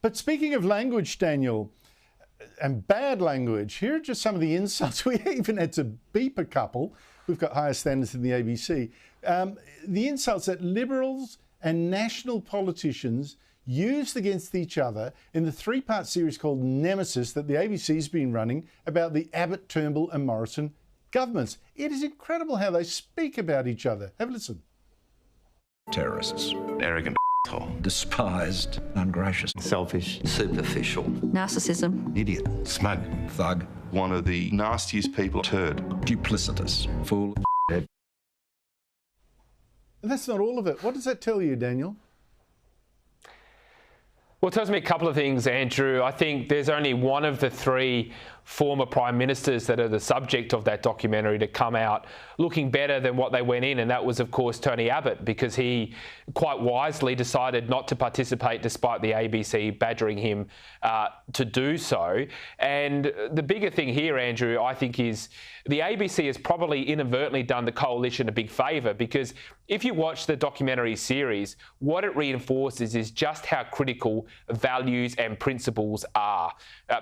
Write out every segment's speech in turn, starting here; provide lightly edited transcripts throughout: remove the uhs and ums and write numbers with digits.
But speaking of language, Daniel, and bad language, here are just some of the insults. We even had to beep a couple. We've got higher standards than the ABC. The insults that Liberals and national politicians used against each other in the three-part series called Nemesis that the ABC's been running about the Abbott, Turnbull and Morrison governments. It is incredible how they speak about each other. Have a listen. Terrorists. Arrogant asshole. Despised. Ungracious. Selfish. Superficial. Narcissism. Idiot. Smug. Thug. One of the nastiest people. Turd. Duplicitous. Fool. And that's not all of it. What does that tell you, Daniel? Well, it tells me a couple of things, Andrew. I think there's only one of the three former prime ministers that are the subject of that documentary to come out looking better than what they went in, and that was, of course, Tony Abbott, because he quite wisely decided not to participate despite the ABC badgering him to do so. And the bigger thing here, Andrew, I think is the ABC has probably inadvertently done the coalition a big favour, because if you watch the documentary series, what it reinforces is just how critical values and principles are.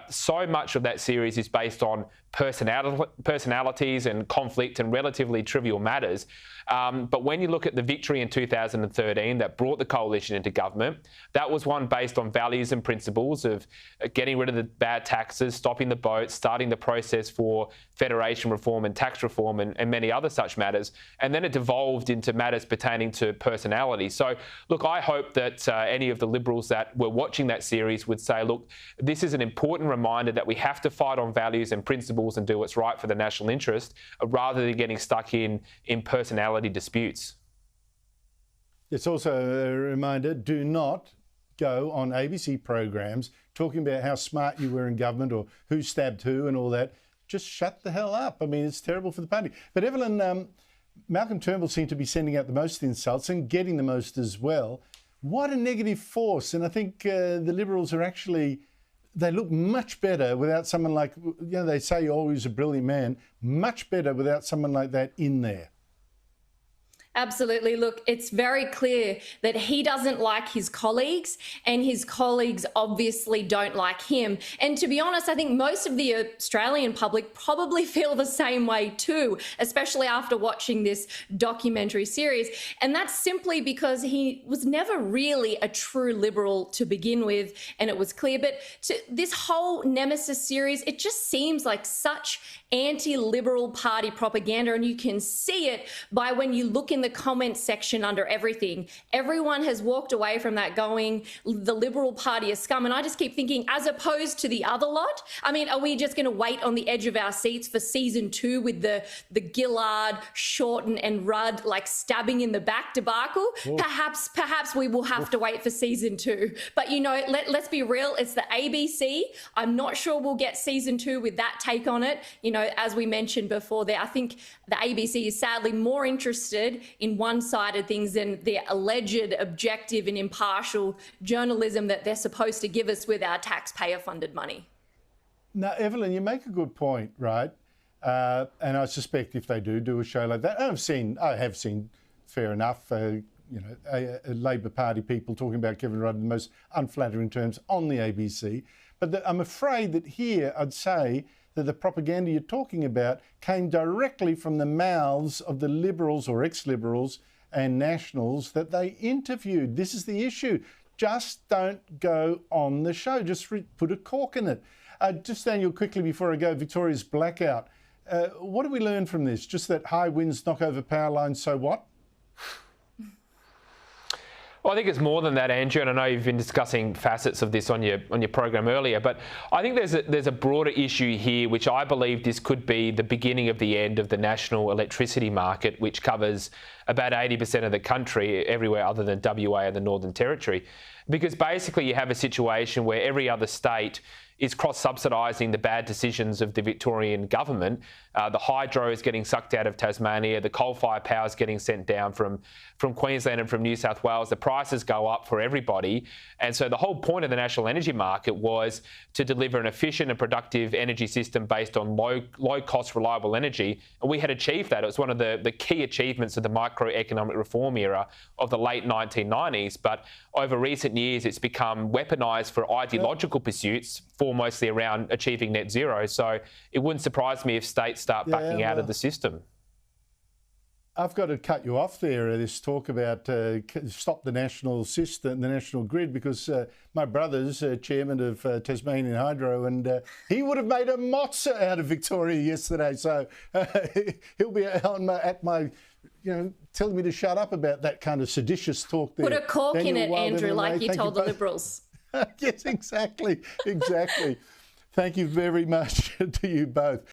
So much of that series is based on personalities and conflict and relatively trivial matters. But when you look at the victory in 2013 that brought the coalition into government, that was one based on values and principles of getting rid of the bad taxes, stopping the boat, starting the process for federation reform and tax reform and many other such matters. And then it devolved into matters pertaining to personality. So, look, I hope that any of the Liberals that were watching that series would say, look, this is an important reminder that we have to fight on values and principles and do what's right for the national interest, rather than getting stuck in personality disputes. It's also a reminder, do not go on ABC programs talking about how smart you were in government or who stabbed who and all that. Just shut the hell up. I mean, it's terrible for the party. But Evelyn, Malcolm Turnbull seemed to be sending out the most insults and getting the most as well. What a negative force. And I think the Liberals are actually, they look much better without someone like, they say, oh, he's a brilliant man, much better without someone like that in there. Absolutely. Look, it's very clear that he doesn't like his colleagues and his colleagues obviously don't like him. And to be honest, I think most of the Australian public probably feel the same way too, especially after watching this documentary series. And that's simply because he was never really a true Liberal to begin with, and it was clear. But this whole Nemesis series, it just seems like such anti-Liberal party propaganda, and you can see it by when you look in the comment section under everything. Everyone has walked away from that going, the Liberal Party is scum. And I just keep thinking, as opposed to the other lot, I mean, are we just going to wait on the edge of our seats for season 2 with the Gillard, Shorten and Rudd like stabbing in the back debacle? Ooh. Perhaps we will have to wait for season 2. But, you know, let's be real, it's the ABC. I'm not sure we'll get season 2 with that take on it. You know, as we mentioned before there, I think the ABC is sadly more interested in one-sided things than the alleged objective and impartial journalism that they're supposed to give us with our taxpayer-funded money. Now, Evelyn, you make a good point, right? And I suspect if they do a show like that, I have seen, fair enough, Labor Party people talking about Kevin Rudd in the most unflattering terms on the ABC. But I'm afraid that here I'd say that the propaganda you're talking about came directly from the mouths of the Liberals or ex-Liberals and Nationals that they interviewed. This is the issue. Just don't go on the show. Just put a cork in it. Just, Daniel, quickly before I go, Victoria's blackout. What do we learn from this? Just that high winds knock over power lines, so what? Well, I think it's more than that, Andrew, and I know you've been discussing facets of this on your program earlier, but I think there's a broader issue here, which I believe this could be the beginning of the end of the national electricity market, which covers about 80% of the country, everywhere other than WA and the Northern Territory. Because basically you have a situation where every other state is cross-subsidising the bad decisions of the Victorian government. The hydro is getting sucked out of Tasmania. The coal-fired power is getting sent down from Queensland and from New South Wales. The prices go up for everybody. And so the whole point of the national energy market was to deliver an efficient and productive energy system based on low-cost, reliable energy. And we had achieved that. It was one of the key achievements of the microeconomic reform era of the late 1990s. But over recent recent years it's become weaponised for ideological pursuits, foremost around achieving net zero. So it wouldn't surprise me if states start backing out of the system. I've got to cut you off there, this talk about stop the national system, the national grid, because my brother's chairman of Tasmanian Hydro, and he would have made a mozza out of Victoria yesterday. So he'll be at my, telling me to shut up about that kind of seditious talk there. Put a cork in it, Andrew, like you told the Liberals. Yes, exactly. Thank you very much to you both.